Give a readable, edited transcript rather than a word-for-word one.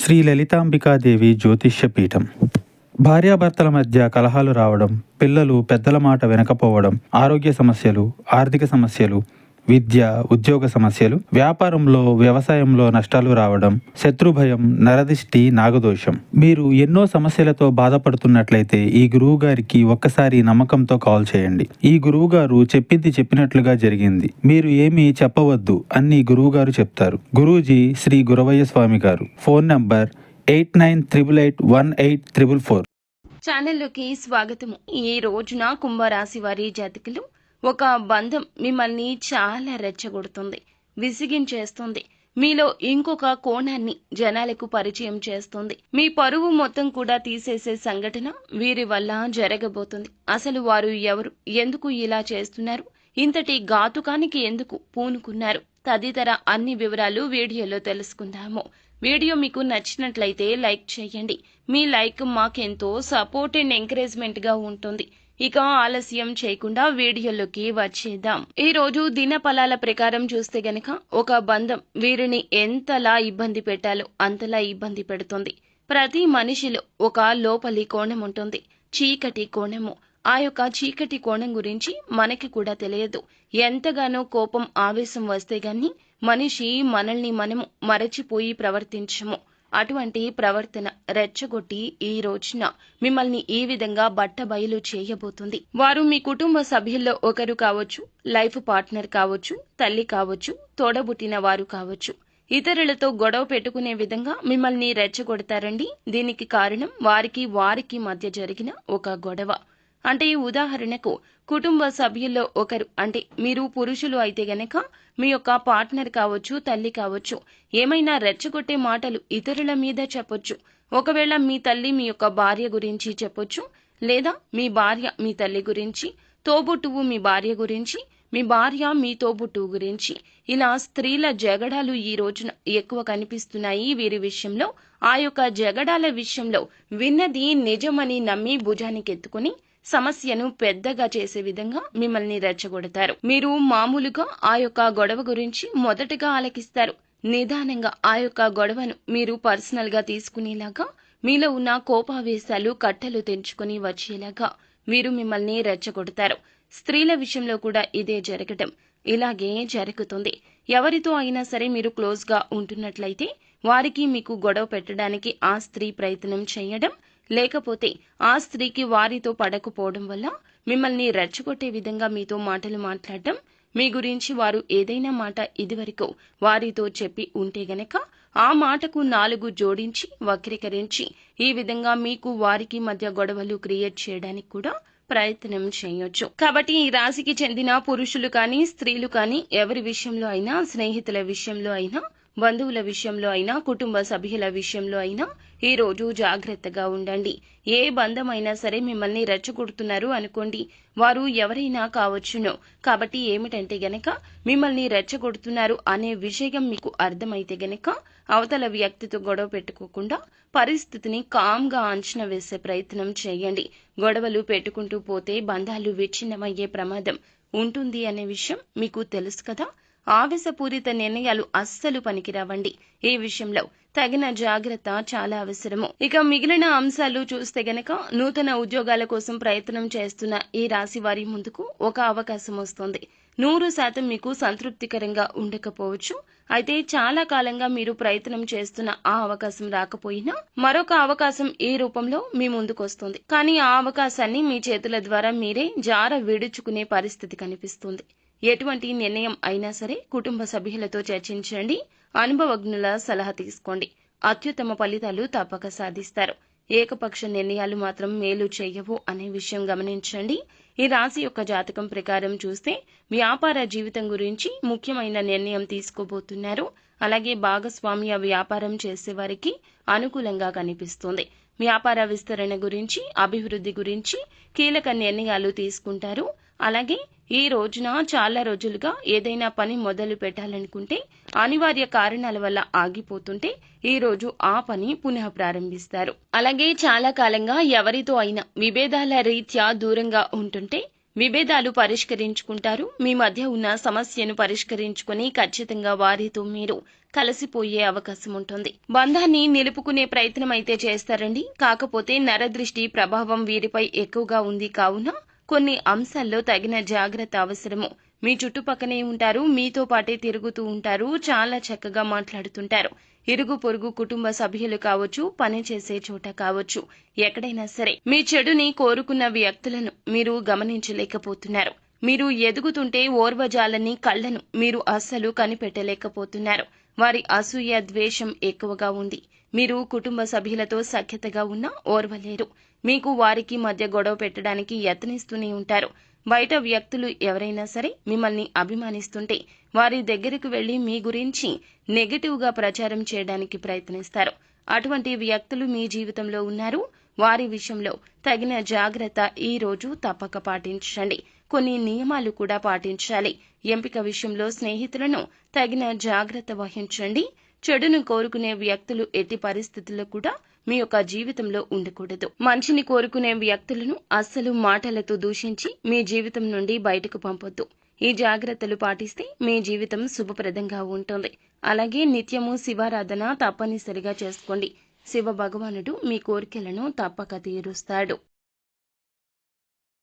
శ్రీ లలితాంబికాదేవి జ్యోతిష్య పీఠం. భార్యాభర్తల మధ్య కలహాలు రావడం, పిల్లలు పెద్దల మాట వినకపోవడం, ఆరోగ్య సమస్యలు, ఆర్థిక సమస్యలు, విద్య, ఉద్యోగ సమస్యలు, వ్యాపారంలో, వ్యవసాయంలో నష్టాలు రావడం, శత్రుభయం, నరదిష్టి, నాగదోషం. మీరు ఎన్నో సమస్యలతో బాధపడుతున్నట్లయితే ఈ గురువు గారికి ఒక్కసారి నమ్మకంతో కాల్ చేయండి. ఈ గురువు గారు చెప్పింది చెప్పినట్లుగా జరిగింది. మీరు ఏమీ చెప్పవద్దు అన్ని గురువు గారు చెప్తారు. గురూజీ శ్రీ గురవయ్య స్వామి గారు. Phone number 89881844. ఛానల్లోకి స్వాగతము. ఈ రోజున కుంభరాశి వారి జాతకులు ఒక బంధం మిమ్మల్ని చాలా రెచ్చగొడుతుంది, విసిగించేస్తుంది. మీలో ఇంకొక కోణాన్ని జనాలకు పరిచయం చేస్తుంది. మీ పరువు మొత్తం కూడా తీసేసే సంఘటన వీరి వల్ల జరగబోతుంది. అసలు వారు ఎవరు, ఎందుకు ఇలా చేస్తున్నారు, ఇంతటి ఘాతుకానికి ఎందుకు పూనుకున్నారు, తదితర అన్ని వివరాలు వీడియోలో తెలుసుకుందాము. వీడియో మీకు నచ్చినట్లయితే లైక్ చేయండి. మీ లైక్ మాకెంతో సపోర్ట్ అండ్ ఎంకరేజ్మెంట్ గా ఉంటుంది. ఇక ఆలస్యం చేయకుండా వీడియోలోకి వచ్చేద్దాం. ఈ రోజు దిన ఫలాల ప్రకారం చూస్తే గనక ఒక బంధం వీరిని ఎంతలా ఇబ్బంది పెట్టాలో అంతలా ఇబ్బంది పెడుతుంది. ప్రతి మనిషిలో ఒక లోపలి కోణం ఉంటుంది, చీకటి కోణము. ఆ యొక్క చీకటి కోణం గురించి మనకి కూడా తెలియదు. ఎంతగానో కోపం, ఆవేశం వస్తే గాని మనిషి మనల్ని మనము మరచిపోయి ప్రవర్తించము. అటువంటి ప్రవర్తన రెచ్చగొట్టి ఈ రోజున మిమ్మల్ని ఈ విధంగా బట్టబయలు చేయబోతుంది. వారు మీ కుటుంబ సభ్యుల్లో ఒకరు కావచ్చు, లైఫ్ పార్ట్నర్ కావచ్చు, తల్లి కావచ్చు, తోడబుట్టిన వారు కావచ్చు. ఇతరులతో గొడవ పెట్టుకునే విధంగా మిమ్మల్ని రెచ్చగొడతారండి. దీనికి కారణం వారికి మధ్య జరిగిన ఒక గొడవ. అంటే ఉదాహరణకు కుటుంబ సభ్యుల్లో ఒకరు, అంటే మీరు పురుషులు అయితే గనక మీ యొక్క పార్ట్నర్ కావచ్చు, తల్లి కావచ్చు, ఏమైనా రెచ్చగొట్టే మాటలు ఇతరుల మీద చెప్పొచ్చు. ఒకవేళ మీ తల్లి మీ యొక్క భార్య గురించి చెప్పొచ్చు, లేదా మీ భార్య మీ తల్లి గురించి, తోబుట్టువు మీ భార్య గురించి, మీ భార్య మీ తోబుట్టువు గురించి. ఇలా స్త్రీల జగడాలు ఈ రోజున ఎక్కువ కనిపిస్తున్నాయి వీరి విషయంలో. ఆ యొక్క జగడాల విషయంలో విన్నది నిజమని నమ్మి భుజానికెత్తుకుని సమస్యను పెద్దగా చేసే విధంగా మిమ్మల్ని రెచ్చగొడతారు. మీరు మామూలుగా ఆ యొక్క గొడవ గురించి మొదటగా ఆలకిస్తారు. నిదానంగా ఆ యొక్క గొడవను మీరు పర్సనల్ గా తీసుకునేలాగా, మీలో ఉన్న కోపావేశాలు కట్టలు తెంచుకుని వచ్చేలాగా వీరు మిమ్మల్ని రెచ్చగొడతారు. స్త్రీల విషయంలో కూడా ఇదే జరగటం ఇలాగే జరుగుతుంది. ఎవరితో అయినా సరే మీరు క్లోజ్ గా ఉంటున్నట్లయితే వారికి మీకు గొడవ పెట్టడానికి ఆ స్త్రీ ప్రయత్నం చేయడం, లేకపోతే ఆ స్త్రీకి వారితో పడకపోవడం వల్ల మిమ్మల్ని రెచ్చగొట్టే విధంగా మీతో మాటలు మాట్లాడటం, మీ గురించి వారు ఏదైనా మాట ఇదివరకు వారితో చెప్పి ఉంటే గనక ఆ మాటకు 4 జోడించి వక్రీకరించి ఈ విధంగా మీకు వారికి మధ్య గొడవలు క్రియేట్ చేయడానికి కూడా ప్రయత్నం చేయొచ్చు. కాబట్టి ఈ రాశికి చెందిన పురుషులు కానీ, స్త్రీలు కానీ, ఎవరి విషయంలో అయినా, స్నేహితుల విషయంలో అయినా, బంధువుల విషయంలో అయినా, కుటుంబ సభ్యుల విషయంలో అయినా ఈ రోజు జాగ్రత్తగా ఉండండి. ఏ బంధమైనా సరే మిమ్మల్ని రెచ్చగొడుతున్నారు అనుకోండి, వారు ఎవరైనా కావచ్చును. కాబట్టి ఏమిటంటే గనక మిమ్మల్ని రెచ్చగొడుతున్నారు అనే విషయం మీకు అర్థమైతే గనక అవతల వ్యక్తితో గొడవ పెట్టుకోకుండా పరిస్థితిని కామ్గా అంచనా వేసే ప్రయత్నం చేయండి. గొడవలు పెట్టుకుంటూ పోతే బంధాలు విచ్ఛిన్నమయ్యే ప్రమాదం ఉంటుంది అనే విషయం మీకు తెలుసు కదా. ఆవేశపూరిత నిర్ణయాలు అస్సలు పనికిరావండి. ఈ విషయంలో తగిన జాగ్రత్త చాలా అవసరము. ఇక మిగిలిన అంశాలు చూస్తే గనక నూతన ఉద్యోగాల కోసం ప్రయత్నం చేస్తున్న ఈ రాశి వారి ముందుకు ఒక అవకాశం వస్తుంది. 100% మీకు సంతృప్తికరంగా ఉండకపోవచ్చు. అయితే చాలా కాలంగా మీరు ప్రయత్నం చేస్తున్న ఆ అవకాశం రాకపోయినా మరొక అవకాశం ఈ రూపంలో మీ ముందుకు వస్తుంది. కానీ ఆ అవకాశాన్ని మీ చేతుల ద్వారా మీరే జార విడుచుకునే పరిస్థితి కనిపిస్తుంది. ఎటువంటి నిర్ణయం అయినా సరే కుటుంబ సభ్యులతో చర్చించండి, అనుభవజ్ఞుల సలహా తీసుకోండి. అత్యుత్తమ ఫలితాలు తప్పక సాధిస్తారు. ఏకపక్ష నిర్ణయాలు మాత్రం మేలు చేయవు అనే విషయం గమనించండి. ఈ రాశి యొక్క జాతకం ప్రకారం చూస్తే వ్యాపార జీవితం గురించి ముఖ్యమైన నిర్ణయం తీసుకోబోతున్నారు. అలాగే భాగస్వామ్య వ్యాపారం చేసేవారికి అనుకూలంగా కనిపిస్తుంది. వ్యాపార విస్తరణ గురించి, అభివృద్ధి గురించి కీలక నిర్ణయాలు తీసుకుంటారు. అలాగే ఈ రోజున చాలా రోజులుగా ఏదైనా పని మొదలు పెట్టాలనుకుంటే అనివార్య కారణాల వల్ల ఆగిపోతుంటే ఈ రోజు ఆ పని పునః ప్రారంభిస్తారు. అలాగే చాలా కాలంగా ఎవరితో అయినా విభేదాల రీత్యా దూరంగా ఉంటుంటే విభేదాలు పరిష్కరించుకుంటారు. మీ మధ్య ఉన్న సమస్యను పరిష్కరించుకుని ఖచ్చితంగా వారితో మీరు కలిసిపోయే అవకాశం ఉంటుంది. బంధాన్ని నిలుపుకునే ప్రయత్నం అయితే చేస్తారండి. కాకపోతే నరదృష్టి ప్రభావం వీరిపై ఎక్కువగా ఉంది కావున కొన్ని అంశాల్లో తగిన జాగ్రత్త అవసరము. మీ చుట్టుపక్కనే ఉంటారు, మీతో పాటే తిరుగుతూ ఉంటారు, చాలా చక్కగా మాట్లాడుతుంటారు. ఇరుగు పొరుగు కుటుంబ సభ్యులు కావచ్చు, పనిచేసే చోట కావచ్చు, ఎక్కడైనా సరే మీ చెడుని కోరుకున్న వ్యక్తులను మీరు గమనించలేకపోతున్నారు. మీరు ఎదుగుతుంటే ఓర్వజాలని కళ్లను మీరు అస్సలు కనిపెట్టలేకపోతున్నారు. వారి అసూయ ద్వేషం ఎక్కువగా ఉంది. మీరు కుటుంబ సభ్యులతో సఖ్యతగా ఉన్నా ఓర్వలేరు. మీకు వారికి మధ్య గొడవ పెట్టడానికి యత్నిస్తూనే ఉంటారు. బయట వ్యక్తులు ఎవరైనా సరే మిమ్మల్ని అభిమానిస్తుంటే వారి దగ్గరకు వెళ్లి మీ గురించి నెగటివ్గా ప్రచారం చేయడానికి ప్రయత్నిస్తారు. అటువంటి వ్యక్తులు మీ జీవితంలో ఉన్నారు. వారి విషయంలో తగిన జాగ్రత్త ఈ రోజు తప్పక పాటించండి. కొన్ని నియమాలు కూడా పాటించాలి. ఎంపిక విషయంలో స్నేహితులను తగిన జాగ్రత్త వహించండి. చెడును కోరుకునే వ్యక్తులు ఎట్టి పరిస్థితుల్లో కూడా మీ యొక్క జీవితంలో ఉండకూడదు. మంచిని కోరుకునే వ్యక్తులను అస్సలు మాటలతో దూషించి మీ జీవితం నుండి బయటకు పంపొద్దు. ఈ జాగ్రత్తలు పాటిస్తే మీ జీవితం శుభప్రదంగా ఉంటుంది. అలాగే నిత్యము శివారాధన తప్పనిసరిగా చేసుకోండి. శివ భగవానుడు మీ కోరికలను తప్పక తీరుస్తాడు.